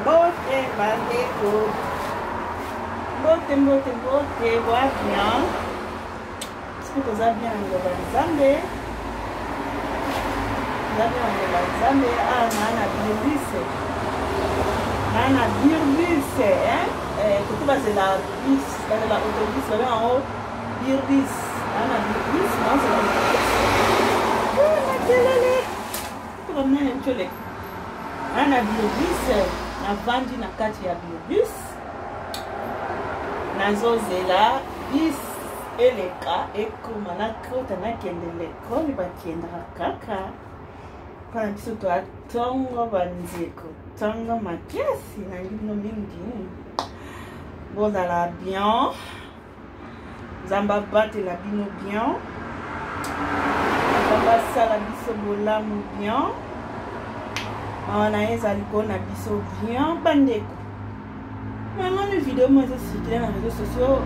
Mbote bandeko. Mbote, vois bien. Est-ce que vous avez bien le Zambé? Vous avez bien le Zambé? Ah, nana birbis. Nana birbis, hein? Quand c'est la bis, c'est la autobus, là en haut, birbis. Nana birbis, non, c'est la birbis. Oh, ma télé. Comment même tu l'es? Nana birbis, na vandi na kati ya birbis. Nazozela bis eleka ekoma na kota na kendele koni bakiendaka kaka pana biso to atongo banzeko tongo makasi na bino mingi bozala bien zamba batela bino bien zamba sala biso bolamu bien mawana ezali kona biso bien bandeko. Maman, les vidéos, moi, je suis dans les réseaux sociaux.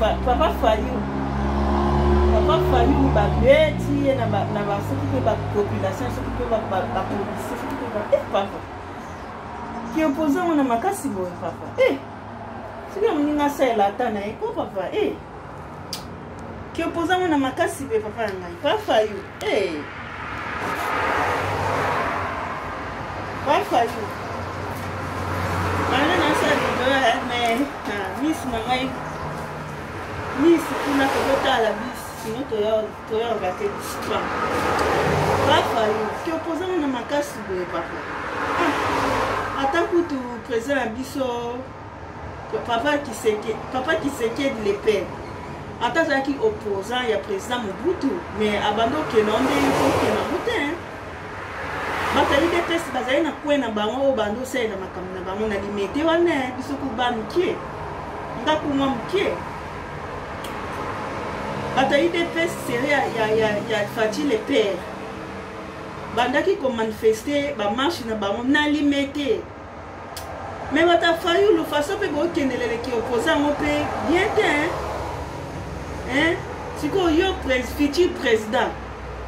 Papa Fayou. Papa Fayou, il va bêtir, il va s'occuper de la population, s'occuper de la police, s'occuper de la. Papa. Qui est opposé à ma casse, papa. C'est comme une salle à Tana, papa. Qui est opposé à ma casse, papa. Papa Fayou. Papa Fayou. Mais Miss Mamai Miss on a fait à la bis sinon tu as regardé l'histoire. Papa, qui oppose à ma casse de papa. Attends que tu présentes un biseau. Papa qui s'inquiète de l'épée. Attends qui opposant, il y a président Mobutu. Mais abandon que non, il faut que non boutin. Batali de pesi bazali na kwena bango bando sai na makamna bango na limete wana biso ku ba mkie ngaku mwa mkie batali de pesi seri ya fati le père bandaki ko manifester ba marche na bango na limete mais bata fayu lo faso pe bo kendelele ki opposant mo pe bien hein siko yo futur président.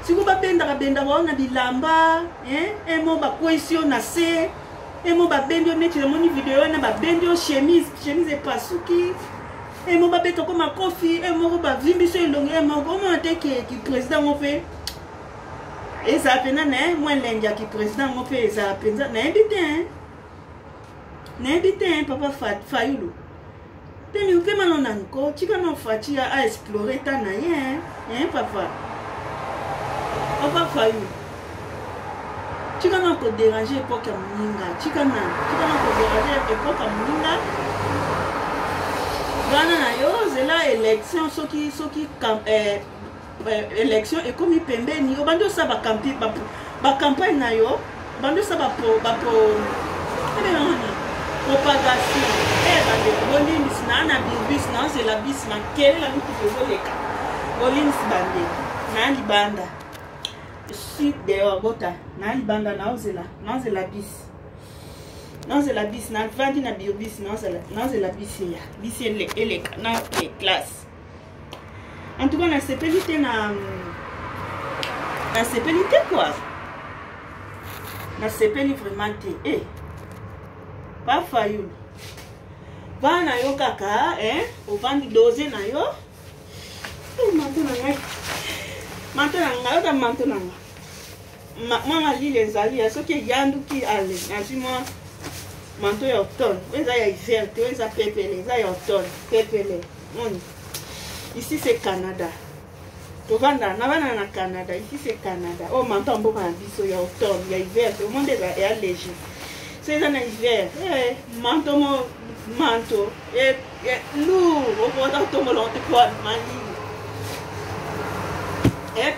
Si vous avez un bilamba, un mot de cohésion, un mot de vidéo, un chemise et pasuki, un mot de comme un coffee, un mot de vimbiso et long, un mot qui président mon fait. Et ça a peine, moi l'india qui président mon fait, ça a peine, n'habitez, papa Fayulu. Tenu que maintenant encore, tu vas nous faire à explorer ta naïe, papa. Papa Fayou, tu vas nous déranger l'époque à Mouninga. Tu vas nous déranger l'époque à Mouninga. C'est la élection, ce qui élection et comme il pembe ni au bando ça va camper ba campagne na yo bando ça va propagation bande bolins na bis na c'est la bis na quelle la nuit de voleka bolins bande na libanda suis dehors bota na libanda na ozela bis non c'est la bis na vandi na biobis non c'est la bis ya bis ele na classe. En tout cas, on a sécurité quoi. On a sécurité vraiment. Pas Fayulu. Va na yo kaka, au vent de doser na yo. Maintenant, moi, je les alliés, ceux qui yandu qui allent, moi, manteau et automne. Ils ont hiver, ils ont pépélé, ils ont automne, pépélé. Ici c'est Canada. Tu vas dans Canada. Ici c'est Canada. Oh, manteau beaucoup en biseau, il y a automne, il y a hiver. Tout le monde est allégé. C'est un hiver. Manteau. Et lourd. Au fond, dans ton melon, tu vois, mani.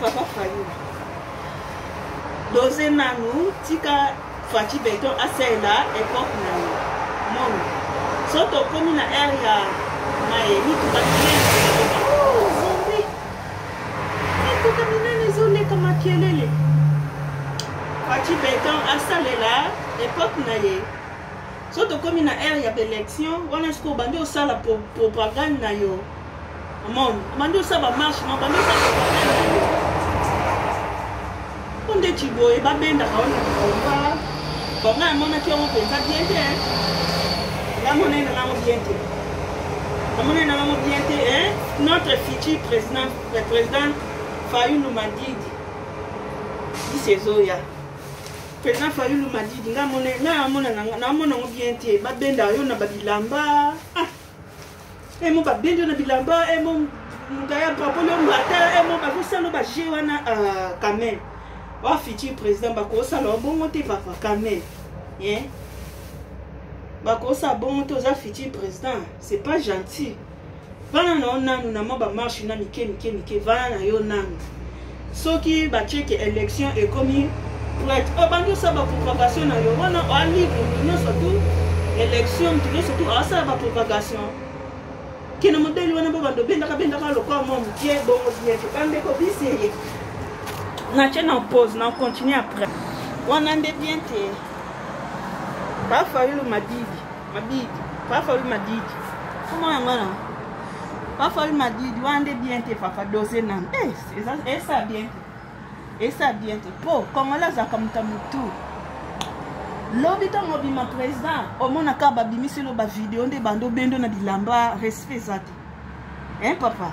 Papa Fayou. Dosé nanou, tika fati béton assez là, époque nanou. Mon. Soto comme na area. Maïmi, tu vas bien. Fati béton installé là, époque naïe. Surtout comme il y a une élection, on est-ce qu'on bande ça la propagande naïo. Mon, bande ça va marche, non, bande ça va. On dit tu vois, et bah ben d'accord, on va. Bon, là, mon qui on peut pas bien faire. Là, mon est dans la bien faire. Notre futur président, le président Fayoulou Madidi, dit c'est Zoya. Président Fayoulou Madidi, là, mon est bien faire. Babenda, yon a babilamba. Ah, et mon babenda, yon a bilamba, et mon gars, papa, yon bata, et mon babou, ça, l'on va gérer quand même. Wa futur président bako sala bon monter papa quand même hein bako sa bon monter aux futur président c'est pas gentil vana na onanu na maba marche na mike vana na yo nanu soki ba check élection et commis pour être bandu ça ba propagation na yo wana o livre nous surtout élection nous surtout a ça ba propagation kina modèle wana ba bando benda ka lokwa mo mtie bon bien kande ko bisi na tiens en pause, on continue après. On a bien té. Pas Fayoulou Madidi. Pas Fayoulou Madidi. Comment on a? Pas Fayoulou Madidi. On a bien té papa doser nan. Eh, ça bien. Et ça bien té. Po, comment là ça comme tamutu. L'obita mobi ma président. Au mon akaba bimi c'est le ba vidéo de bando bendo na bilamba respect zate. Hein papa?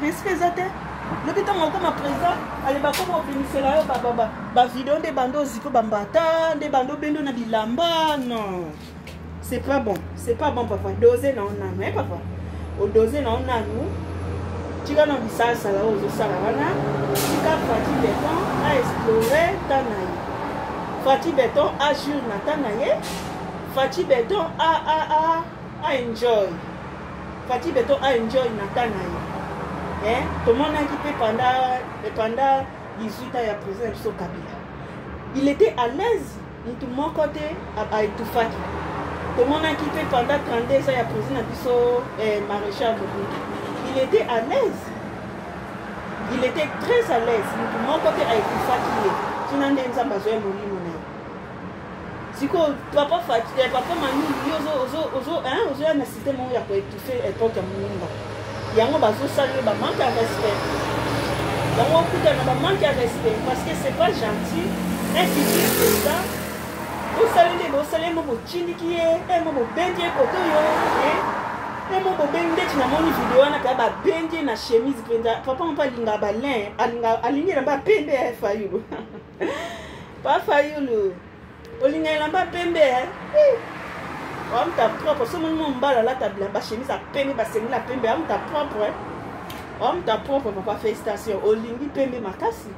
Respect zate. Le petit temps comme président, allez bah comment on là bah vidéo des bandeaux zipo bambata, des bandeaux bendo na bilamba non. C'est pas bon papa. Doser na on a mais papa. Au doser na on a nous. Tu vas dans ça là aux salavana. Tu vas Fati Béton à explorer Tanaï. Fati Béton à jour na Tanaï. Fati Béton à enjoy. Fati Béton à enjoy na Tanaï. Tout le monde a équipé pendant 18 ans et à présent, il Kabila. Il était à l'aise, tout mon côté, à tout faire. Tout le monde a équipé pendant 32 ans et à présent, il maréchal. Il était à l'aise. Il était très à l'aise. Tout mon côté, à tout faire. Tu n'en as pas besoin de mourir. Si papa Manu, il y a un système où il y a étouffé l'époque à Mounga. Yango bazo saluer ba manque de respect. Yango kuta na ba manque de respect parce que c'est pas gentil. Un futur président. Vous saluez mo chindi qui est mo bendie koto yo. Et mo bendie na moni vidéo na ka ba bendie na chemise penda. Papa on pas linga ba lin, alingi na ba pembe Fayoulou. Pas Fayoulou. Olinga na ba pembe. On t'a propre, ce moment là la table la chemise à peine ba sengi la pembe on t'a propre. On t'a propre papa félicitations. Olingi pembe makasi.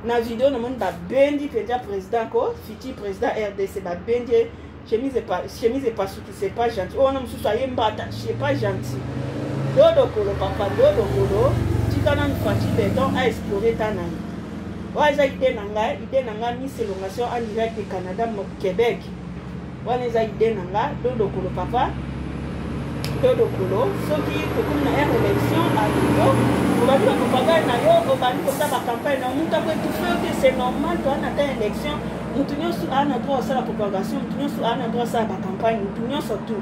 Na vidéo na mon ba bendi président ko, futur président RDC ba bendi chemise et pas ce qui c'est pas gentil. Oh non monsieur soyez mbata, c'est pas gentil. Dodo kolo papa dodo kolo, tu kana Fati Béton à explorer Tanaï. Wa za idée nanga Miss Elongation en direct du Canada Québec. On les a idées nanga dodo kolo papa dodo kolo soki comme na élection à Rio on va dire propagande na yo on va dire ça la campagne na muta ko tout faire c'est normal toi na ta élection mutunyo su ana droit ça la propagation mutunyo su ana droit ça la campagne mutunyo surtout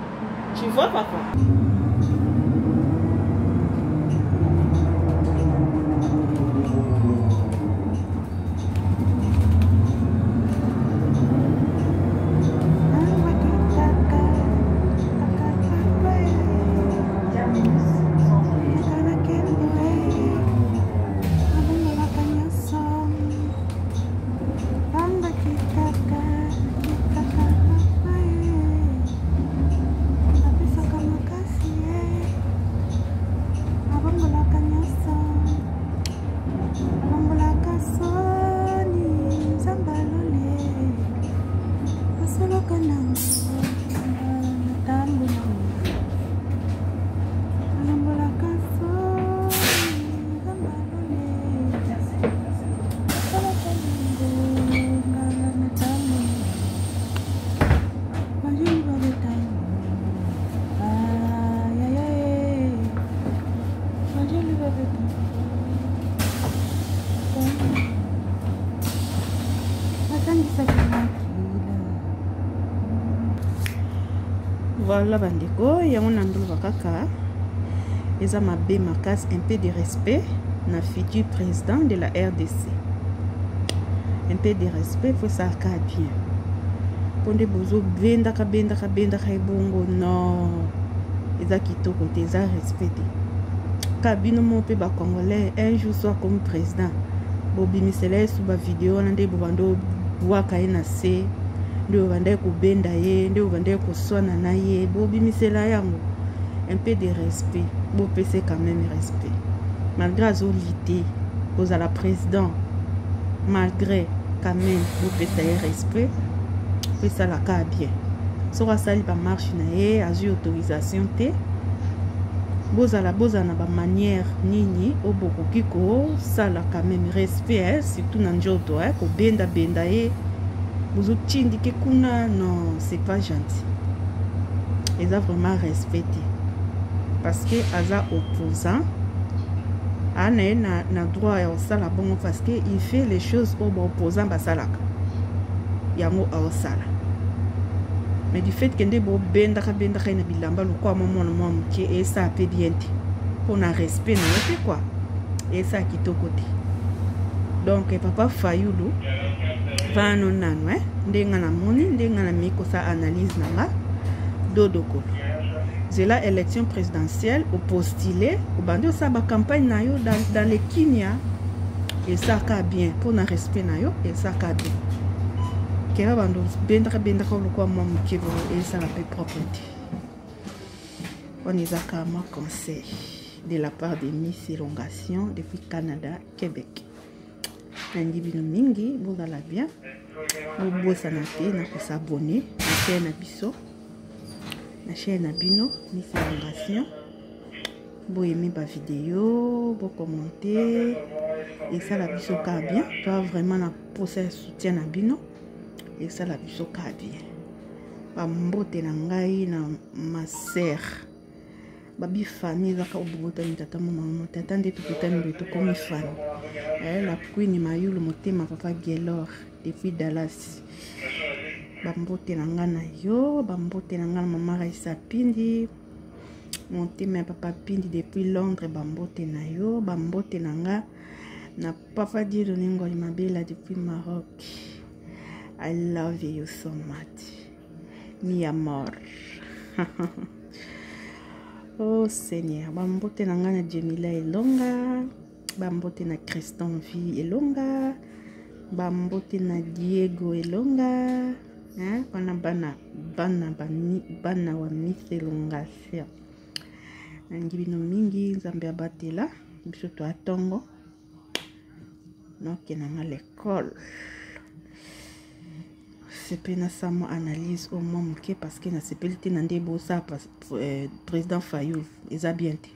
tu vois papa. Voilà bandeko, yango nandolo bakaka. Eza mabe makas un peu de respect na futur président de la RDC. Un peu de respect faut ça bien. ponde bozo bendaka ebongo non eza kitoko te eza respecté kabino mo pe ba congolais un jour soit comme président bobimisela sous ba vidéo na nde bobando bwaka ye na se nde bobanda kubenda ye nde bobanda koswana na ye bobimisela yango un peu de respect bopese quand même respect malgré azolité ozala président malgré quand même bopesa ye respect pesa la ka bien soka sali ba marche na ye azui autorisation te bozala na ba manière nini obokoki ko sala quand même respect surtout na njoto ko benda ye bozo tindike kuna non c'est pas gentil ils ont vraiment respecté parce que aza opposant na droit ya osala bongo parce que il fait les choses au opposant basalaka yango aosala mais du fait que nde bo bendaka na bilamba lokwa momona momo ki esa pe bien te pona respect na yote quoi esa kitoko te donc papa Fayulu vano nano ndenga na moni ndenga na miko sa analyse nanga dodoko zela élection présidentielle au postulé au bando sa ba campagne na yo dans le Kenya et ça ka bien pona respect na yo et ça ka bien kera bando bendaka lokwa momo ki et ça la paix propreté on est à ma conseil de la part de Miss Elongation depuis Canada Québec nangi bino mingi bozala bien bobosana te na kosabone na chaîne na bino Miss Elongation boyemi ba vidéo bo commenter et ça la biso ka bien toi vraiment na poser soutien na bino et ça la biso ka bien ba mbote na ngai na ma sœur babi famille zaka obota ni tata mama tata nde tukutani beto comme famille la queen mayulu motema papa Gelor depuis Dallas bambote na nga na yo bambote na nga na mama Raisa Pindi motema papa Pindi depuis Londres bambote na yo bambote na nga na papa Dido Ningoli Mabela depuis Maroc. I love you so much mi amor. Oh Seigneur, bambote na nga na Jemila Elonga, bambote na Christian V Elonga, bambote na Diego Elonga, bana wa Miss Elongation. Nangi bino mingi nzambe abatela biso to atongo noke na l'école. C'est pas une analyse au moment parce que na sepelité na ndebo ça président Fayulu ils a bien été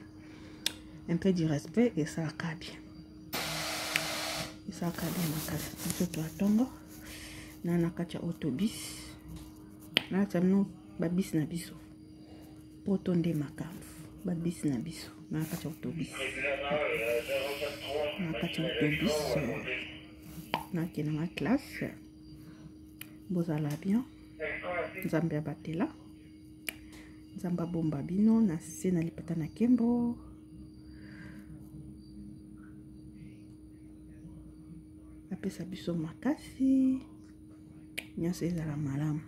un peu de respect et ça va bien na kasi biso atongo na nakacha autobus na tamno babis na biso poto nde makambo babis na biso na nakacha autobus na kena ma classe bozala bien nzambe abatela nzamba bomba bino na se na lipata na kembo apesa biso makasi nyonso ezala malamu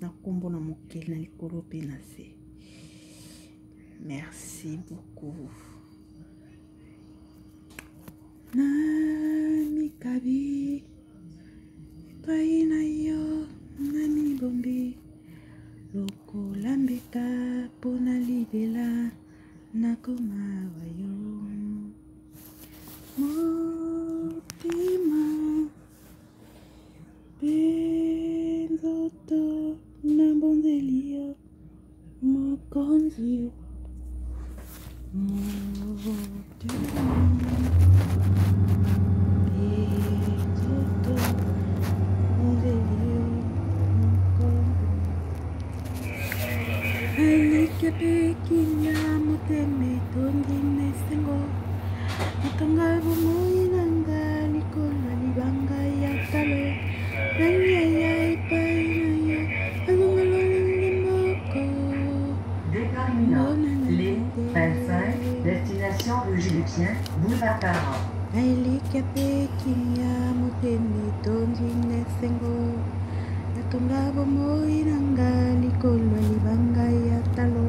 na kombo na mokeli na likolo pe na se. Merci beaucoup. Na mikabi paina yo nami bombi loko lambeka pona libela nakoma wayo motima benzoto nambonzelio mokonzi motima Pekinya muteme tondi nesengo Mutonga bumoi nanga Nikola libanga ya kale Nanya ya ipai naya Agungalo nindimoko Déterminant les 25 destination rue Gilutien, boulevard Parent. Ailika pekinya muteme tondi nesengo tonga bomoi nanga likolo libanga ya talo.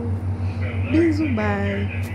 Bisous, bye.